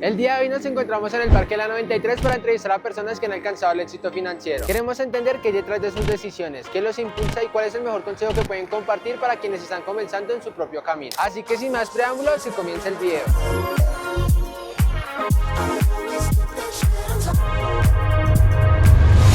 El día de hoy nos encontramos en el Parque La 93 para entrevistar a personas que han alcanzado el éxito financiero. Queremos entender qué hay detrás de sus decisiones, qué los impulsa y cuál es el mejor consejo que pueden compartir para quienes están comenzando en su propio camino. Así que sin más preámbulos, que comience el video.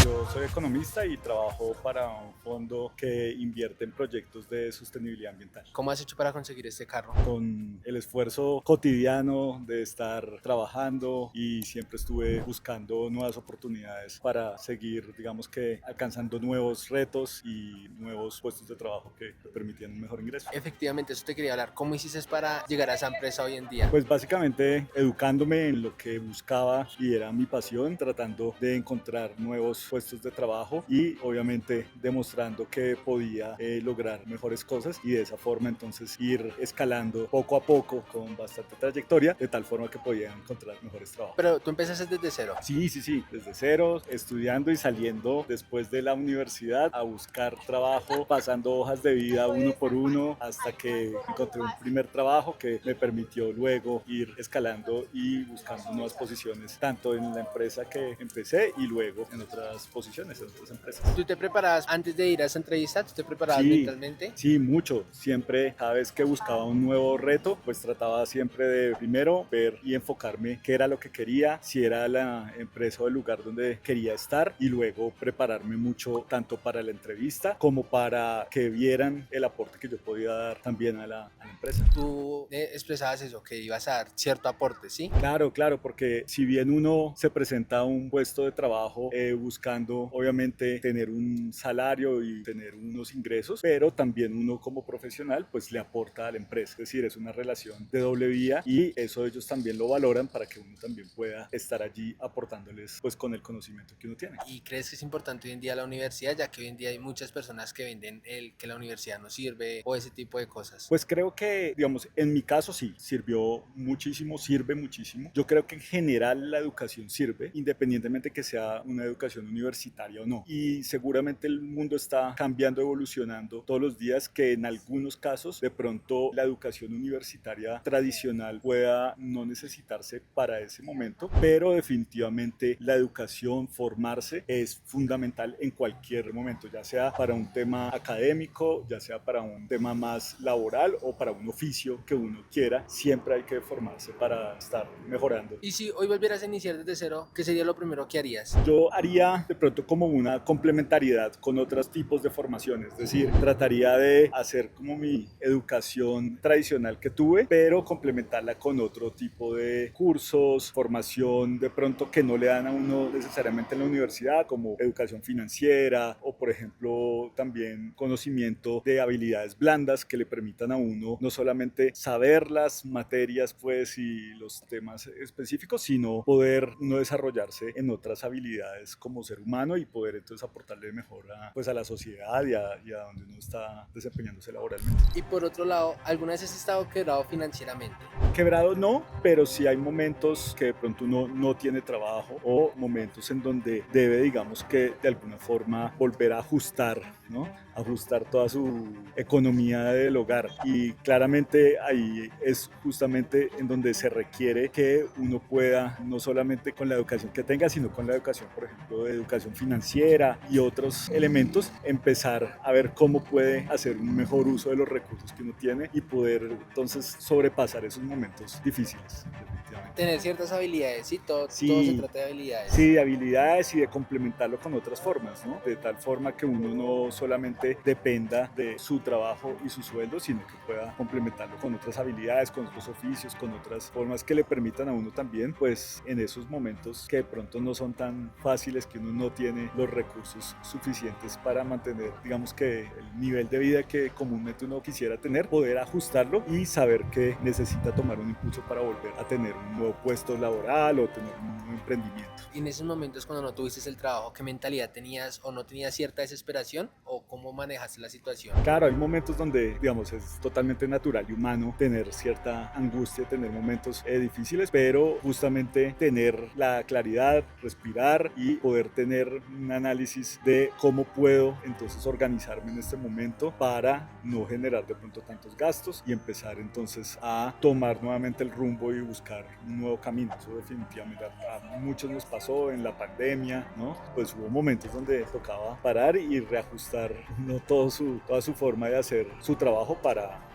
Yo soy economista y trabajo para un fondo que invierte en proyectos de sostenibilidad ambiental. ¿Cómo has hecho para conseguir este carro? Con el esfuerzo cotidiano de estar trabajando y siempre estuve buscando nuevas oportunidades para seguir, digamos que alcanzando nuevos retos y nuevos puestos de trabajo que me permitían un mejor ingreso. Efectivamente, eso te quería hablar. ¿Cómo hiciste para llegar a esa empresa hoy en día? Pues básicamente educándome en lo que buscaba y era mi pasión, tratando de encontrar nuevos puestos de trabajo y obviamente demostrando que podía lograr mejores cosas y de esa forma entonces ir escalando poco a poco con bastante trayectoria, de tal forma que podía encontrar mejores trabajos. Pero tú empezaste desde cero. Sí, desde cero, estudiando y saliendo después de la universidad a buscar trabajo, pasando hojas de vida uno por uno hasta que encontré un primer trabajo que me permitió luego ir escalando y buscando nuevas posiciones, tanto en la empresa que empecé y luego en otras posiciones, en otras empresas. ¿Tú te preparabas antes de ir a esa entrevista? ¿Tú te preparabas Sí, mentalmente? sí, mucho. Siempre, cada vez que buscaba un nuevo reto, pues trataba siempre de primero ver y enfocarme qué era lo que quería, si era la empresa o el lugar donde quería estar y luego prepararme mucho tanto para la entrevista como para que vieran el aporte que yo podía dar también a la empresa. Tú expresabas eso, que ibas a dar cierto aporte, ¿sí? Claro, porque si bien uno se presenta a un puesto de trabajo buscando obviamente tener un salario y tener unos ingresos, pero también uno como profesional pues le aporta a la empresa, es decir, es una relación de doble vía y eso ellos también lo valoran para que uno también pueda estar allí aportándoles pues con el conocimiento que uno tiene. ¿Y crees que es importante hoy en día la universidad, ya que hoy en día hay muchas personas que venden que la universidad no sirve o ese tipo de cosas? Pues creo que, digamos, en mi caso sí, sirvió muchísimo, sirve muchísimo. Yo creo que en general la educación sirve, independientemente que sea una educación universitaria o no. Y seguramente el mundo está cambiando, evolucionando todos los días, que en algunos casos de pronto la educación universitaria tradicional pueda no necesitarse para ese momento, pero definitivamente la educación, formarse, es fundamental en cualquier momento, ya sea para un tema académico, ya sea para un tema más laboral o para un oficio que uno quiera, siempre hay que formarse para estar mejorando. Y si hoy volvieras a iniciar desde cero, ¿qué sería lo primero que harías? Yo haría de pronto como una complementariedad con otros tipos de formaciones, es decir, trataría de hacer como mi educación tradicional que tuve, pero complementarla con otro tipo de cursos, formación de pronto que no le dan a uno necesariamente en la universidad, como educación financiera o por ejemplo también conocimiento de habilidades blandas que le permitan a uno no solamente saber las materias pues y los temas específicos, sino poder uno desarrollarse en otras habilidades como ser humano y poder entonces aportarle mejor a, pues a la sociedad y a donde uno está desempeñándose laboralmente. Y por otro lado, ¿alguna vez has estado quebrado financieramente? Quebrado no, pero sí hay momentos que de pronto uno no tiene trabajo o momentos en donde debe, digamos que de alguna forma volver a ajustar, ¿no? Ajustar toda su economía del hogar y claramente ahí es justamente en donde se requiere que uno pueda no solamente con la educación que tenga, sino con la educación, por ejemplo, de educación financiera y otros elementos, empezar a ver cómo puede hacer un mejor uso de los recursos que uno tiene y poder entonces sobrepasar esos momentos difíciles, definitivamente. Tener ciertas habilidades, ¿sí? Todo se Sí, trata de habilidades. sí, de habilidades y de complementarlo con otras formas, ¿no? De tal forma que uno no solamente dependa de su trabajo y su sueldo, sino que pueda complementarlo con otras habilidades, con otros oficios, con otras formas que le permitan a uno también, pues en esos momentos que de pronto no son tan fáciles, que uno no tiene los recursos suficientes para mantener, digamos que el nivel de vida que comúnmente uno quisiera tener, poder ajustarlo y saber que necesita tomar un impulso para volver a tener un nuevo puesto laboral o tener un nuevo emprendimiento. Y en esos momentos cuando no tuviste el trabajo, ¿qué mentalidad tenías o no tenías cierta desesperación? ¿O cómo manejaste la situación. Claro, hay momentos donde, digamos, es totalmente natural y humano tener cierta angustia, tener momentos difíciles, pero justamente tener la claridad, respirar y poder tener un análisis de cómo puedo entonces organizarme en este momento para no generar de pronto tantos gastos y empezar entonces a tomar nuevamente el rumbo y buscar un nuevo camino. Eso definitivamente a muchos nos pasó en la pandemia, ¿no? Pues hubo momentos donde tocaba parar y reajustar, ¿no? Toda su forma de hacer su trabajo para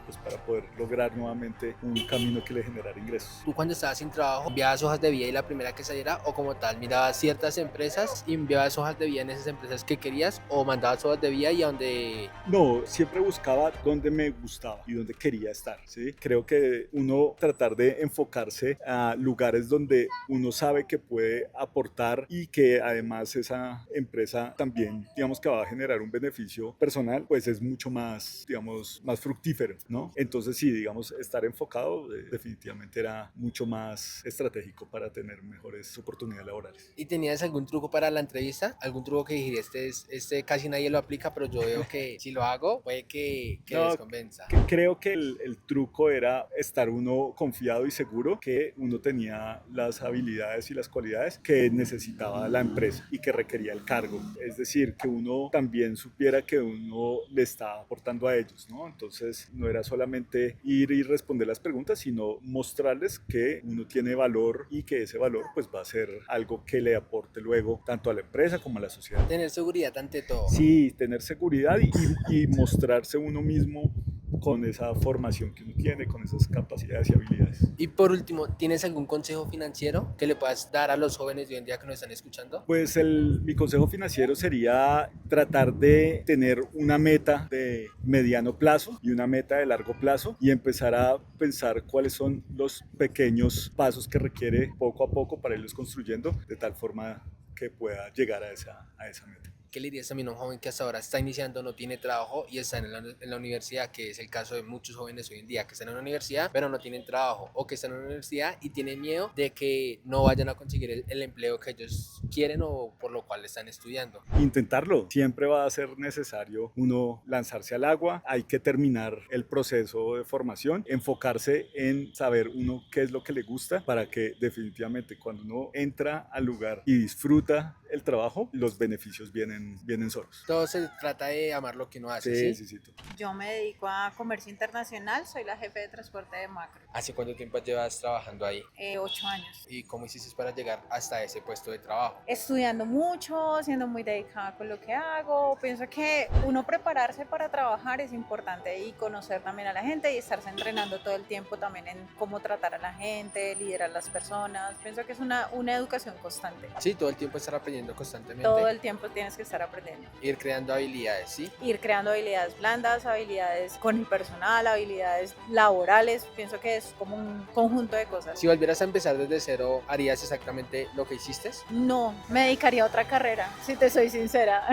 poder lograr nuevamente un camino que le generara ingresos. ¿Tú cuando estabas sin trabajo enviabas hojas de vida y la primera que saliera, o como tal mirabas ciertas empresas y enviabas hojas de vida en esas empresas que querías, o mandabas hojas de vida y a donde... No, siempre buscaba donde me gustaba y donde quería estar, ¿sí? Creo que uno tratar de enfocarse a lugares donde uno sabe que puede aportar y que además esa empresa también, digamos, que va a generar un beneficio personal, pues es mucho más, digamos, más fructífero, ¿no? Entonces sí, digamos, estar enfocado definitivamente era mucho más estratégico para tener mejores oportunidades laborales. ¿Y tenías algún truco para la entrevista? ¿Algún truco que dijiste, este casi nadie lo aplica, pero yo veo que si lo hago puede que No, les convenza? creo que el truco era estar uno confiado y seguro que uno tenía las habilidades y las cualidades que necesitaba la empresa y que requería el cargo. Es decir, que uno también supiera que uno le estaba aportando a ellos, ¿no? Entonces no era solamente ir y responder las preguntas, sino mostrarles que uno tiene valor y que ese valor pues va a ser algo que le aporte luego tanto a la empresa como a la sociedad. Tener seguridad ante todo. Sí, tener seguridad y mostrarse uno mismo con esa formación que uno tiene, con esas capacidades y habilidades. Y por último, ¿tienes algún consejo financiero que le puedas dar a los jóvenes de hoy en día que nos están escuchando? Pues mi consejo financiero sería tratar de tener una meta de mediano plazo y una meta de largo plazo y empezar a pensar cuáles son los pequeños pasos que requiere poco a poco para irlos construyendo de tal forma que pueda llegar a esa meta. ¿Qué le dirías también a un joven que hasta ahora está iniciando, no tiene trabajo y está en la universidad, que es el caso de muchos jóvenes hoy en día, que están en la universidad pero no tienen trabajo, o que están en la universidad y tienen miedo de que no vayan a conseguir el empleo que ellos quieren o por lo cual están estudiando? Intentarlo, siempre va a ser necesario uno lanzarse al agua, hay que terminar el proceso de formación, enfocarse en saber uno qué es lo que le gusta para que definitivamente cuando uno entra al lugar y disfruta el trabajo, los beneficios vienen solos. Todo se trata de amar lo que uno hace, ¿sí? Sí, sí, sí. Yo me dedico a comercio internacional, soy la jefe de transporte de Macro. ¿Hace cuánto tiempo llevas trabajando ahí? 8 años. ¿Y cómo hiciste para llegar hasta ese puesto de trabajo? Estudiando mucho, siendo muy dedicada con lo que hago. Pienso que uno prepararse para trabajar es importante y conocer también a la gente y estarse entrenando todo el tiempo también en cómo tratar a la gente, liderar a las personas. Pienso que es una educación constante. Sí, todo el tiempo estar aprendiendo constantemente. Todo el tiempo tienes que estar aprendiendo. Ir creando habilidades, ¿sí? Ir creando habilidades blandas, habilidades con el personal, habilidades laborales. Pienso que es como un conjunto de cosas. Si volvieras a empezar desde cero, ¿harías exactamente lo que hiciste? No, me dedicaría a otra carrera, si te soy sincera.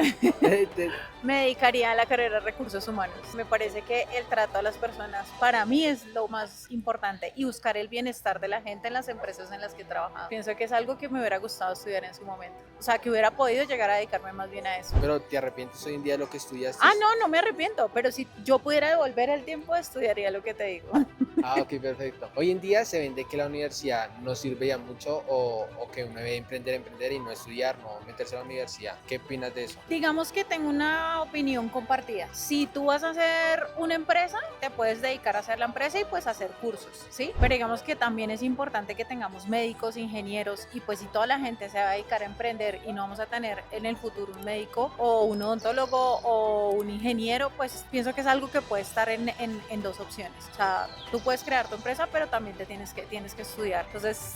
Me dedicaría a la carrera de recursos humanos. Me parece que el trato a las personas para mí es lo más importante y buscar el bienestar de la gente en las empresas en las que he trabajado. Pienso que es algo que me hubiera gustado estudiar en su momento. O sea, que hubiera podido llegar a dedicarme más bien a eso. ¿Pero te arrepientes hoy en día de lo que estudiaste? Ah, no me arrepiento, pero si yo pudiera devolver el tiempo, estudiaría lo que te digo. Ah, ok, perfecto. Hoy en día se vende que la universidad no sirve ya mucho o que uno debe emprender y no estudiar, no meterse a la universidad. ¿Qué opinas de eso? Digamos que tengo una opinión compartida. Si tú vas a hacer una empresa, te puedes dedicar a hacer la empresa y pues hacer cursos, ¿sí? Pero digamos que también es importante que tengamos médicos, ingenieros y pues si toda la gente se va a dedicar a emprender y no vamos a tener en el futuro un médico o un odontólogo o un ingeniero, pues pienso que es algo que puede estar en dos opciones. O sea, tú puedes crear tu empresa, pero también te tienes que estudiar. Entonces,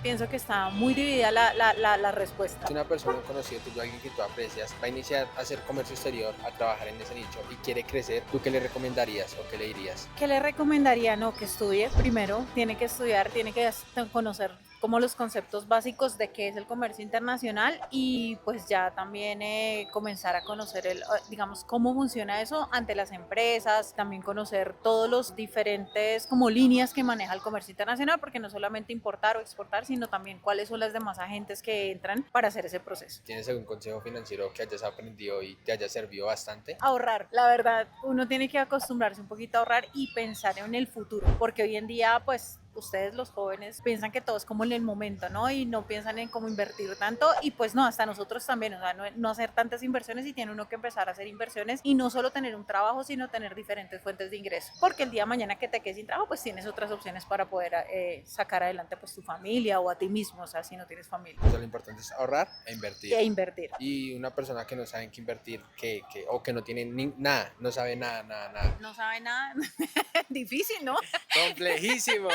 pienso que está muy dividida la respuesta. Si una persona conocida tuyo, alguien que tú aprecias, va a iniciar a hacer comercio exterior, a trabajar en ese nicho y quiere crecer, ¿tú qué le recomendarías o qué le dirías? ¿Qué le recomendaría? No, que estudie primero, tiene que estudiar, tiene que conocer como los conceptos básicos de qué es el comercio internacional y pues ya también comenzar a conocer digamos, cómo funciona eso ante las empresas, también conocer todos los diferentes como líneas que maneja el comercio internacional, porque no solamente importar o exportar, sino sino también cuáles son las demás agentes que entran para hacer ese proceso. ¿Tienes algún consejo financiero que hayas aprendido y te haya servido bastante? Ahorrar, la verdad, uno tiene que acostumbrarse un poquito a ahorrar y pensar en el futuro, porque hoy en día, pues, ustedes los jóvenes piensan que todo es como en el momento, ¿no? Y no piensan en cómo invertir tanto y pues no, hasta nosotros también, o sea, no hacer tantas inversiones y tiene uno que empezar a hacer inversiones y no solo tener un trabajo, sino tener diferentes fuentes de ingreso, porque el día de mañana que te quedes sin trabajo, pues tienes otras opciones para poder sacar adelante pues tu familia o a ti mismo, o sea, si no tienes familia. O sea, lo importante es ahorrar e invertir. E invertir. Y una persona que no sabe en qué invertir, o que no tiene nada, no sabe nada. No sabe nada, difícil, ¿no? Complejísimo.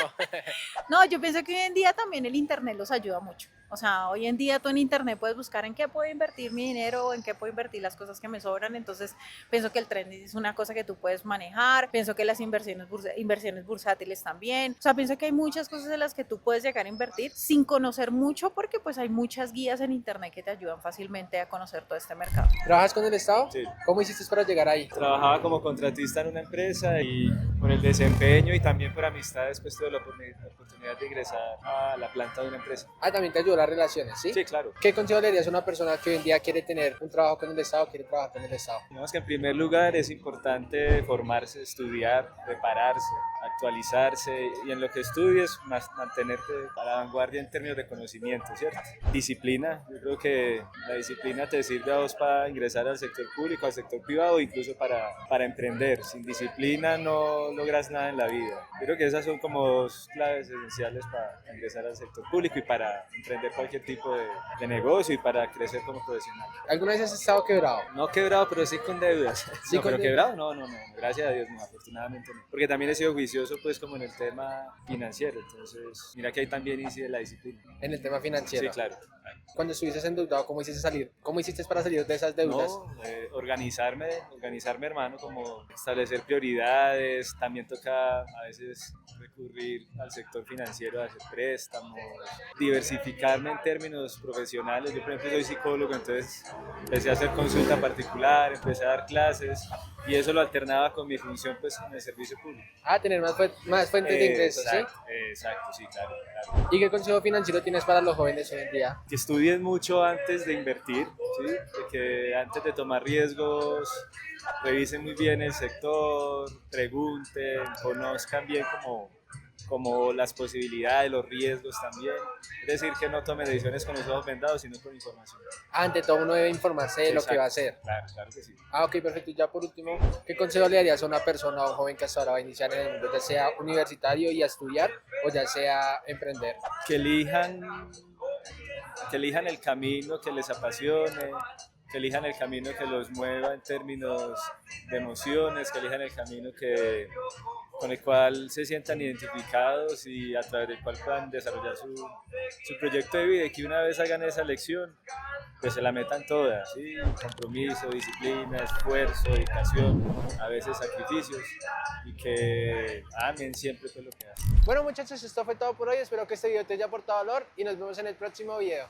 No, yo pienso que hoy en día también el internet los ayuda mucho. O sea, hoy en día tú en internet puedes buscar en qué puedo invertir mi dinero o en qué puedo invertir las cosas que me sobran. Entonces, pienso que el trading es una cosa que tú puedes manejar. Pienso que las inversiones bursátiles también. O sea, pienso que hay muchas cosas en las que tú puedes llegar a invertir sin conocer mucho porque pues hay muchas guías en internet que te ayudan fácilmente a conocer todo este mercado. ¿Trabajas con el Estado? Sí. ¿Cómo hiciste para llegar ahí? Trabajaba como contratista en una empresa y por el desempeño y también por amistades pues tuve la oportunidad de ingresar a la planta de una empresa. Ah, también te ayudó las relaciones, ¿sí? Sí, claro. ¿Qué consejo le darías a una persona que hoy en día quiere tener un trabajo con el Estado, quiere trabajar con el Estado? Digamos que en primer lugar es importante formarse, estudiar, prepararse, actualizarse y en lo que estudies mantenerte a la vanguardia en términos de conocimiento, ¿cierto? Disciplina, yo creo que la disciplina te sirve a vos para ingresar al sector público, al sector privado o incluso para emprender. Sin disciplina no logras nada en la vida. Yo creo que esas son como dos claves esenciales para ingresar al sector público y para emprender cualquier tipo de negocio y para crecer como profesional. ¿Alguna vez has estado quebrado? No quebrado, pero sí con deudas. Sí, No, con pero deudas. quebrado, no, gracias a Dios, no, afortunadamente no. Porque también he sido juicioso, pues, como en el tema financiero, entonces, mira que ahí también incide la disciplina. En el tema financiero. Sí, claro. Cuando estuviste endeudado, ¿cómo hiciste salir? ¿Cómo hiciste para salir de esas deudas? No, organizarme, hermano, como establecer prioridades, también toca a veces recurrir al sector financiero a hacer préstamos, diversificarme en términos profesionales. Yo, por ejemplo, soy psicólogo, entonces empecé a hacer consulta particular, empecé a dar clases y eso lo alternaba con mi función pues en el servicio público. Ah, tener más fuentes de ingresos, ¿sí? Exacto, sí, claro. ¿Y qué consejo financiero tienes para los jóvenes hoy en día? Que estudien mucho antes de invertir, ¿sí? De que antes de tomar riesgos revisen muy bien el sector, pregunten, conozcan bien como las posibilidades, los riesgos también. Es decir, que no tomen decisiones con los ojos vendados, sino con información. Ante todo uno debe informarse de Sí, lo que va a hacer. Claro que sí. Ah, ok, perfecto. Y ya por último, ¿qué consejo le darías a una persona o a un joven que hasta ahora va a iniciar en el mundo, ya sea universitario y a estudiar o ya sea emprender? Que elijan el camino que les apasione, que elijan el camino que los mueva en términos de emociones, que elijan el camino con el cual se sientan identificados y a través del cual puedan desarrollar su proyecto de vida y que una vez hagan esa elección, pues se la metan todas, ¿sí? Compromiso, disciplina, esfuerzo, dedicación, a veces sacrificios y que amen siempre pues lo que hacen. Bueno muchachos, esto fue todo por hoy. Espero que este video te haya aportado valor y nos vemos en el próximo video.